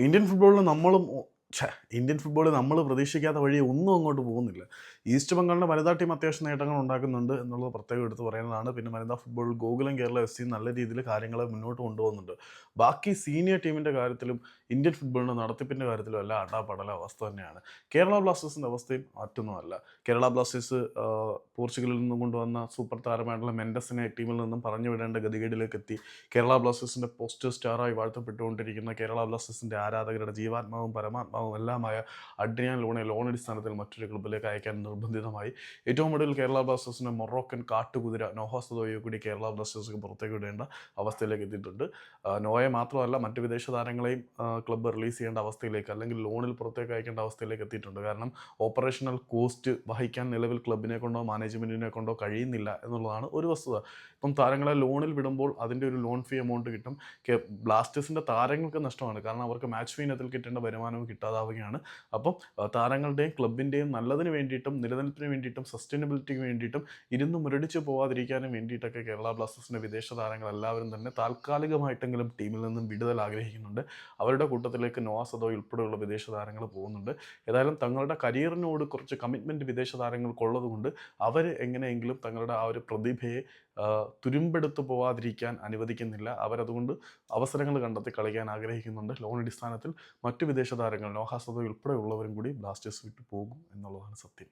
Indian ഫുട്ബോളിൽ നമ്മളും Indian ഫുട്ബോളിൽ നമ്മൾ പ്രതീക്ഷിക്കാത്ത വഴി ഒന്നും അങ്ങോട്ട് പോകുന്നില്ല. ഈസ്റ്റ് ബംഗാളിൻ്റെ വനിതാ ടീം അത്യാവശ്യം നേട്ടങ്ങൾ ഉണ്ടാക്കുന്നുണ്ട് എന്നുള്ളത് പ്രത്യേകം എടുത്ത് പറയുന്നതാണ്. പിന്നെ വനിതാ ഫുട്ബോളിൽ ഗോകുലം കേരള എഫ് സി നല്ല രീതിയിൽ കാര്യങ്ങളെ മുന്നോട്ട് കൊണ്ടുപോകുന്നുണ്ട്. ബാക്കി സീനിയർ ടീമിൻ്റെ കാര്യത്തിലും ഇന്ത്യൻ ഫുട്ബോളിൻ്റെ നടത്തിപ്പിൻ്റെ കാര്യത്തിലും എല്ലാം അടാപടല അവസ്ഥ തന്നെയാണ്. കേരള ബ്ലാസ്റ്റേഴ്സിൻ്റെ അവസ്ഥയും മറ്റൊന്നുമല്ല. കേരള ബ്ലാസ്റ്റേഴ്സ് പോർച്ചുഗലിൽ നിന്നും കൊണ്ടുവന്ന സൂപ്പർ താരമായിട്ടുള്ള മെൻഡസിനെ ടീമിൽ നിന്നും പറഞ്ഞു വിടേണ്ട ഗതികേടിലേക്ക് എത്തി. കേരള ബ്ലാസ്റ്റേഴ്സിൻ്റെ പോസ്റ്റർ സ്റ്റാറായി വാഴ്ത്തപ്പെട്ടുകൊണ്ടിരിക്കുന്ന കേരള ബ്ലാസ്റ്റേഴ്സിൻ്റെ ആരാധകരുടെ ജീവാത്മാവും പരമാത്മാവും എല്ലാമായ അഡ്രിയാൻ ലൂണെ ലോൺ അടിസ്ഥാനത്തിൽ മറ്റൊരു ക്ലബ്ബിലേക്ക് അയക്കാൻ നിർബന്ധിതമായി. ഏറ്റവും ഒടുവിൽ കേരള ബ്ലാസ്റ്റേഴ്സിൻ്റെ മൊറോക്കൻ കാട്ടുകുതിര നോഹ സദോയെ കൂടി കേരള ബ്ലാസ്റ്റേഴ്സിന് പുറത്തേക്ക് വിടേണ്ട അവസ്ഥയിലേക്ക് എത്തിയിട്ടുണ്ട്. നോയെ മാത്രമല്ല മറ്റ് വിദേശ താരങ്ങളെയും ക്ലബ്ബ് റിലീസ് ചെയ്യേണ്ട അവസ്ഥയിലേക്ക്, അല്ലെങ്കിൽ ലോണിൽ പുറത്തേക്ക് അയക്കേണ്ട അവസ്ഥയിലേക്ക് എത്തിയിട്ടുണ്ട്. കാരണം ഓപ്പറേഷണൽ കോസ്റ്റ് വഹിക്കാൻ നിലവിൽ ക്ലബിനെ കൊണ്ടോ മാനേജ്മെൻറ്റിനെ കൊണ്ടോ കഴിയുന്നില്ല എന്നുള്ളതാണ് ഒരു വസ്തുത. ഇപ്പം താരങ്ങളെ ലോണിൽ വിടുമ്പോൾ അതിൻ്റെ ഒരു ലോൺ ഫീ എമൗണ്ട് കിട്ടും. ബ്ലാസ്റ്റേഴ്സിൻ്റെ താരങ്ങൾക്ക് നഷ്ടമാണ്. കാരണം അവർക്ക് മാച്ച് ഫീ ഇനത്തിൽ കിട്ടേണ്ട വരുമാനവും കിട്ടാതാവുകയാണ്. അപ്പം താരങ്ങളുടെയും ക്ലബിൻ്റെയും നല്ലതിന് വേണ്ടിയിട്ടും നിലനിൽപ്പിന് വേണ്ടിയിട്ടും സസ്റ്റൈനബിലിറ്റിക്ക് വേണ്ടിയിട്ടും ഇരുന്ന് മുരടിച്ച് പോകാതിരിക്കാനും വേണ്ടിയിട്ടൊക്കെ കേരള ബ്ലാസ്റ്റേഴ്സിൻ്റെ വിദേശ താരങ്ങൾ എല്ലാവരും തന്നെ താൽക്കാലികമായിട്ടെങ്കിലും ടീമിൽ നിന്നും വിടുതൽ ആഗ്രഹിക്കുന്നുണ്ട്. അവരുടെ കൂട്ടത്തിലേക്ക് നോവ സദോയ് ഉൾപ്പെടെയുള്ള വിദേശ താരങ്ങൾ പോകുന്നുണ്ട്. ഏതായാലും തങ്ങളുടെ കരിയറിനോട് കുറച്ച് കമ്മിറ്റ്മെൻറ്റ് വിദേശ താരങ്ങൾക്കുള്ളത് കൊണ്ട് അവർ എങ്ങനെയെങ്കിലും തങ്ങളുടെ ആ ഒരു പ്രതിഭയെ തുരുമ്പെടുത്ത് പോവാതിരിക്കാൻ അനുവദിക്കുന്നില്ല. അവരതുകൊണ്ട് അവസരങ്ങൾ കണ്ടെത്തി കളിക്കാൻ ആഗ്രഹിക്കുന്നുണ്ട്. ലോൺ അടിസ്ഥാനത്തിൽ മറ്റു വിദേശ താരങ്ങൾ നോഹ സദോയ് ഉൾപ്പെടെയുള്ളവരും കൂടി ബ്ലാസ്റ്റേഴ്സ് വിട്ടു പോകും എന്നുള്ളതാണ് സത്യം.